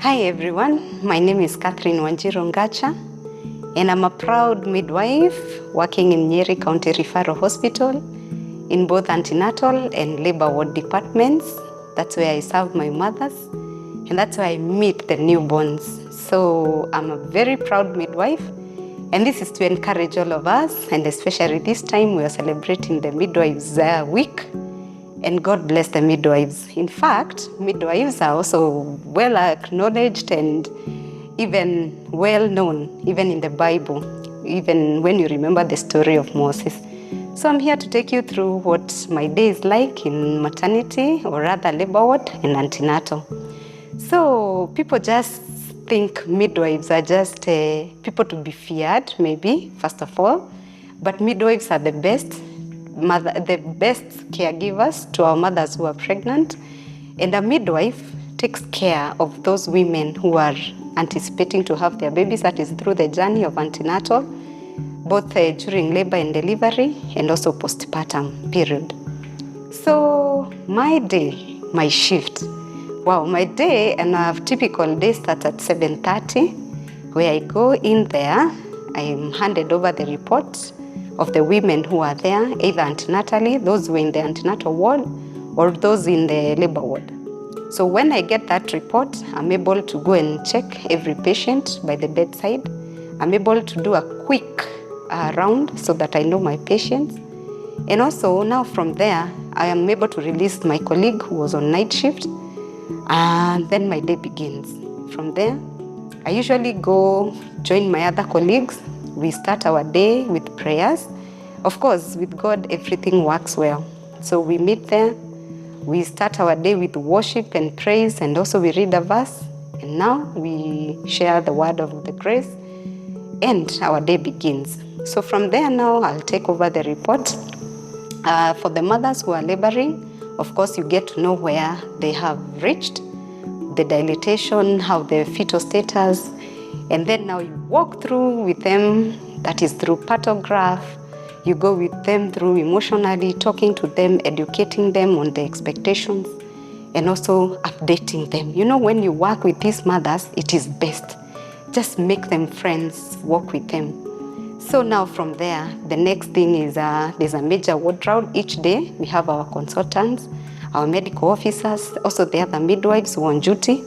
Hi everyone, my name is Catherine Wanjiru, and I'm a proud midwife working in Nyeri County Referral Hospital in both antenatal and labor ward departments. That's where I serve my mothers, and that's where I meet the newborns. So I'm a very proud midwife, and this is to encourage all of us, and especially this time we are celebrating the Midwives Week. And God bless the midwives. In fact, midwives are also well acknowledged and even well known, even in the Bible, even when you remember the story of Moses. So I'm here to take you through what my day is like in maternity, or rather labor ward and antenatal. So people just think midwives are just people to be feared, maybe, first of all. But midwives are the best caregivers to our mothers who are pregnant, and a midwife takes care of those women who are anticipating to have their babies, that is through the journey of antenatal, both during labor and delivery, and also postpartum period. So my day, my shift, my day, and a typical day starts at 7:30, where I go in there, I am handed over the report of the women who are there, either antenatally, those who are in the antenatal ward, or those in the labor ward. So when I get that report, I'm able to go and check every patient by the bedside. I'm able to do a quick round so that I know my patients. And also now from there, I am able to release my colleague who was on night shift, and then my day begins. From there, I usually go join my other colleagues. We start our day with prayers. Of course, with God, everything works well. So we meet there, we start our day with worship and praise, and also we read a verse, and now we share the word of the grace, and our day begins. So from there now, I'll take over the report. For the mothers who are laboring, of course, you get to know where they have reached, the dilatation, how the fetal status, and then now you walk through with them, that is through patograph. You go with them through emotionally, talking to them, educating them on the expectations, and also updating them. You know, when you work with these mothers, it is best. Just make them friends, work with them. So now from there, the next thing is there's a major ward round each day. We have our consultants, our medical officers, also the other midwives who are on duty.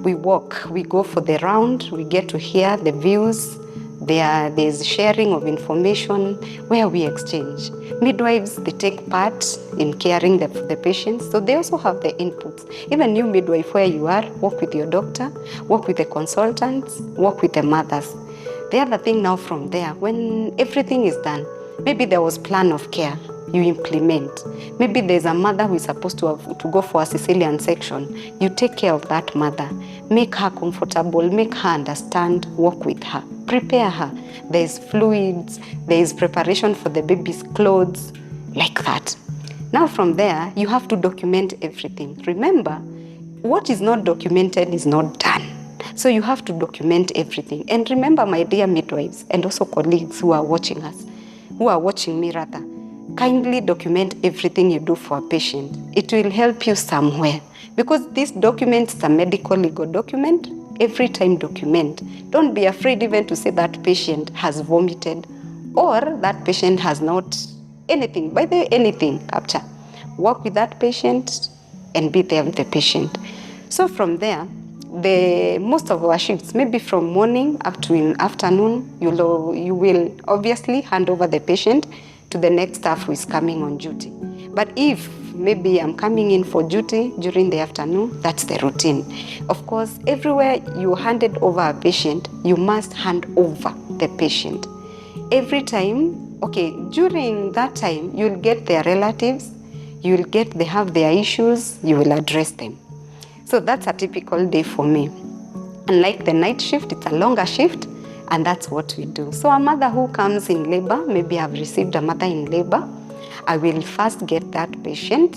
We walk, we go for the round, we get to hear the views. There's sharing of information where we exchange. Midwives, they take part in caring the patients, so they also have the inputs. Even you midwife, where you are, work with your doctor, work with the consultants, work with the mothers. The other thing now from there, when everything is done, maybe there was plan of care, you implement. Maybe there's a mother who is supposed to go for a cesarean section. You take care of that mother. Make her comfortable, make her understand, work with her, prepare her. There's fluids, there's preparation for the baby's clothes, like that. Now from there, you have to document everything. Remember, what is not documented is not done. So you have to document everything. And remember, my dear midwives, and also colleagues who are watching us, who are watching me rather, kindly document everything you do for a patient. It will help you somewhere. Because this document is a medical legal document. Every time document. Don't be afraid even to say that patient has vomited, or that patient has not anything. By the way, anything, capture. Work with that patient and be there with the patient. So from there, most of our shifts, maybe from morning up to in afternoon, you will obviously hand over the patient to the next staff who is coming on duty. But if maybe I'm coming in for duty during the afternoon, that's the routine. Of course, everywhere you handed over a patient, you must hand over the patient. Every time, during that time, you'll get their relatives, they have their issues, you will address them. So that's a typical day for me. Unlike the night shift, it's a longer shift, and that's what we do. So a mother who comes in labor, maybe I've received a mother in labor, I will first get that patient.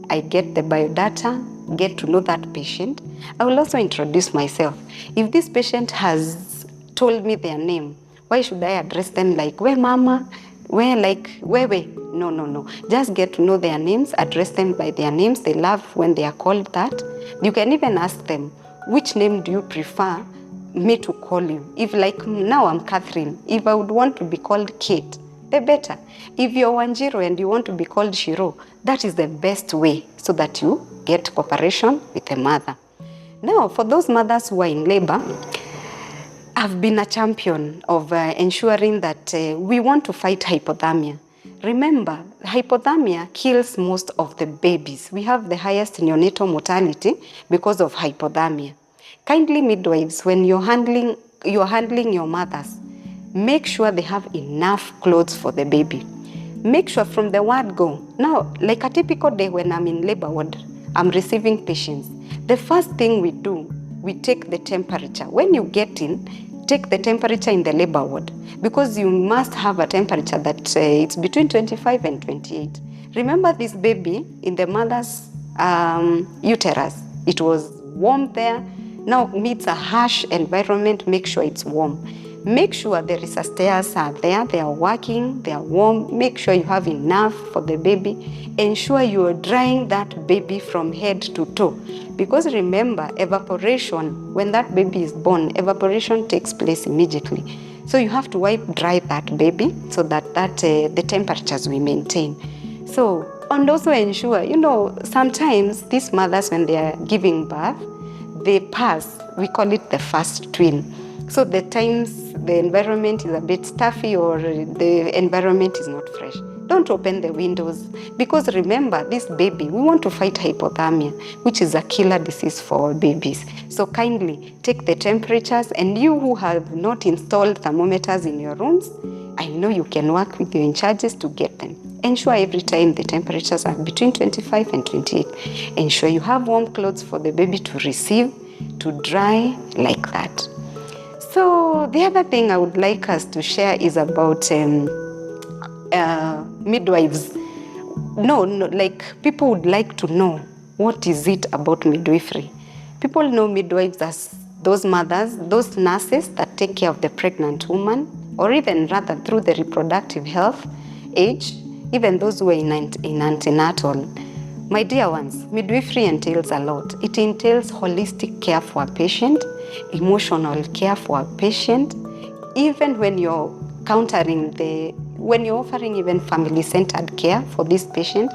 I get the biodata, get to know that patient. I will also introduce myself. If this patient has told me their name, why should I address them like, where mama, where like, where? No. Just get to know their names, address them by their names. They love when they are called that. You can even ask them, which name do you prefer me to call you? If like now I'm Catherine, if I would want to be called Kate, the better. If you're Wanjiru and you want to be called Shiro, that is the best way so that you get cooperation with the mother. Now, for those mothers who are in labor, I've been a champion of ensuring that we want to fight hypothermia. Remember, hypothermia kills most of the babies. We have the highest neonatal mortality because of hypothermia. Kindly midwives, when you're handling your mothers, make sure they have enough clothes for the baby. Make sure from the word go. Now, like a typical day when I'm in labor ward, I'm receiving patients. The first thing we do, we take the temperature. When you get in, take the temperature in the labor ward because you must have a temperature that it's between 25 and 28. Remember this baby in the mother's uterus, it was warm there. Now meets a harsh environment, make sure it's warm. Make sure the resistors are there, they are working, they are warm. Make sure you have enough for the baby. Ensure you are drying that baby from head to toe. Because remember, evaporation, when that baby is born, evaporation takes place immediately. So you have to wipe dry that baby so that the temperatures we maintain. So, and also ensure, sometimes these mothers, when they are giving birth, they pass, we call it the first twin. So the times the environment is a bit stuffy or the environment is not fresh, don't open the windows because remember, this baby, we want to fight hypothermia, which is a killer disease for babies. So kindly take the temperatures, and you who have not installed thermometers in your rooms, I know you can work with your in charges to get them. Ensure every time the temperatures are between 25 and 28. Ensure you have warm clothes for the baby to receive, to dry like that. So the other thing I would like us to share is about midwives. Like people would like to know what is it about midwifery. People know midwives as those mothers, those nurses that take care of the pregnant woman, or even rather through the reproductive health age, even those who are in antenatal. My dear ones, midwifery entails a lot. It entails holistic care for a patient, emotional care for a patient, even when you're when you're offering even family-centered care for this patient,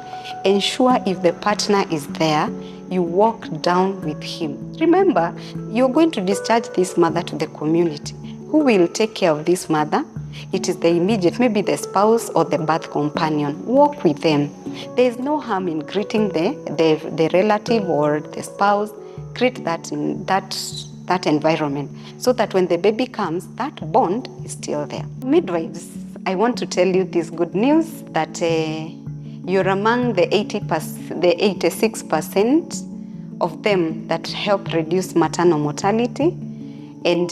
ensure if the partner is there, you walk down with him. Remember, you're going to discharge this mother to the community. Who will take care of this mother? It is the immediate, maybe the spouse or the birth companion. Walk with them. There is no harm in greeting the relative or the spouse. Greet that in that environment so that when the baby comes, that bond is still there. Midwives, I want to tell you this good news that you're among the 86% of them that help reduce maternal mortality. And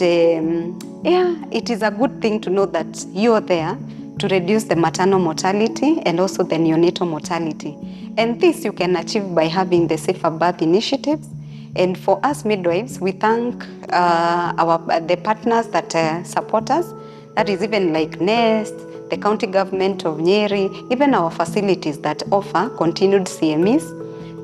it is a good thing to know that you're there to reduce the maternal mortality and also the neonatal mortality. And this you can achieve by having the safer birth initiatives. And for us midwives, we thank the partners that support us. That is even like NEST, the county government of Nyeri, even our facilities that offer continued CMEs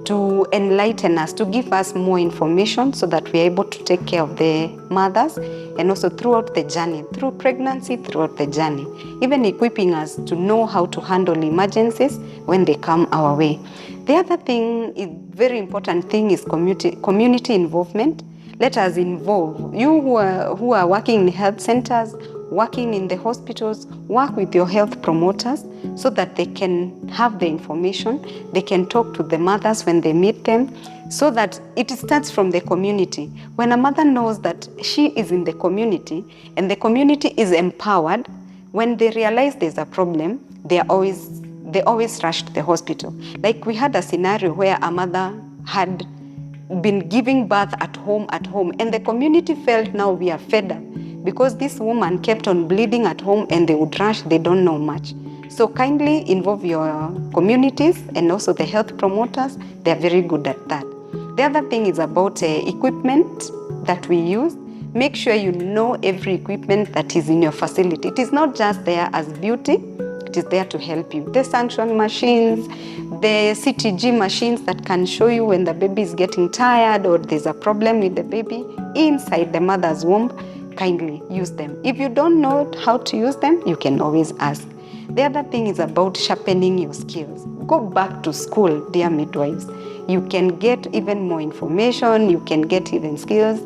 to enlighten us, to give us more information so that we are able to take care of the mothers and also throughout the journey, through pregnancy, throughout the journey, even equipping us to know how to handle emergencies when they come our way. The other thing, very important thing is community involvement. Let us involve you who are working in health centers, working in the hospitals, work with your health promoters so that they can have the information, they can talk to the mothers when they meet them, so that it starts from the community. When a mother knows that she is in the community and the community is empowered, when they realize there's a problem, they always rush to the hospital. Like we had a scenario where a mother had been giving birth at home, and the community felt now we are fed up because this woman kept on bleeding at home and they would rush, they don't know much. So kindly involve your communities and also the health promoters. They're very good at that. The other thing is about equipment that we use. Make sure you know every equipment that is in your facility. It is not just there as beauty. It is there to help you. The sanction machines, the CTG machines that can show you when the baby is getting tired or there's a problem with the baby inside the mother's womb, kindly use them. If you don't know how to use them, you can always ask. The other thing is about sharpening your skills. Go back to school, dear midwives. You can get even more information, you can get even skills.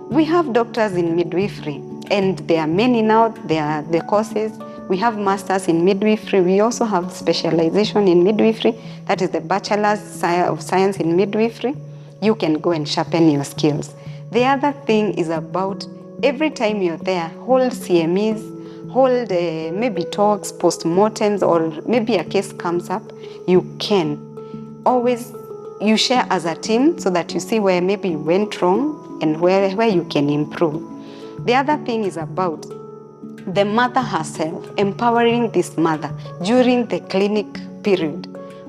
We have doctors in midwifery, and there are many now. There are the courses. We have masters in midwifery. We also have specialization in midwifery. That is the Bachelor's of Science in Midwifery. You can go and sharpen your skills. The other thing is about every time you're there, hold CMEs, hold maybe talks, postmortems, or maybe a case comes up. You can always, you share as a team so that you see where maybe you went wrong and where you can improve. The other thing is about the mother herself, empowering this mother during the clinic period.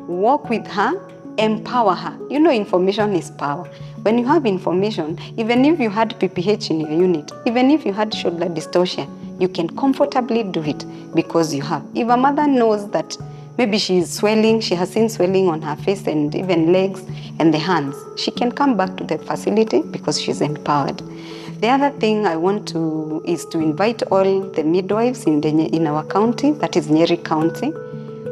Walk with her, empower her. You know, information is power. When you have information, even if you had PPH in your unit, even if you had shoulder dystocia, you can comfortably do it because you have. If a mother knows that maybe she is swelling, she has seen swelling on her face and even legs and the hands, she can come back to the facility because she's empowered. The other thing I want to is to invite all the midwives in our county, that is Nyeri County.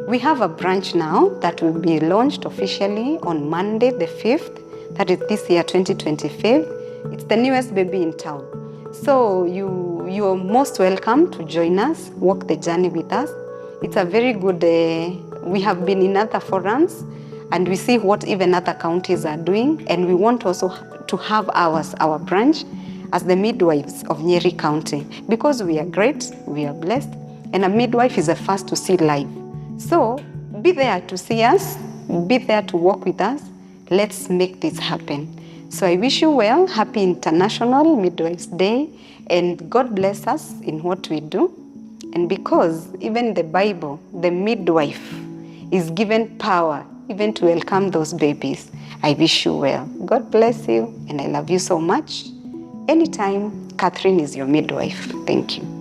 We have a branch now that will be launched officially on Monday the 5th, that is this year 2025. It's the newest baby in town. So you are most welcome to join us, walk the journey with us. It's a very good, we have been in other forums and we see what even other counties are doing, and we want also to have our branch as the midwives of Nyeri County, because we are great, we are blessed, and a midwife is the first to see life. So be there to see us, be there to walk with us. Let's make this happen. So I wish you well, happy International Midwives Day, and God bless us in what we do. And because even the Bible, the midwife is given power even to welcome those babies, I wish you well. God bless you, and I love you so much. Anytime, Catherine is your midwife. Thank you.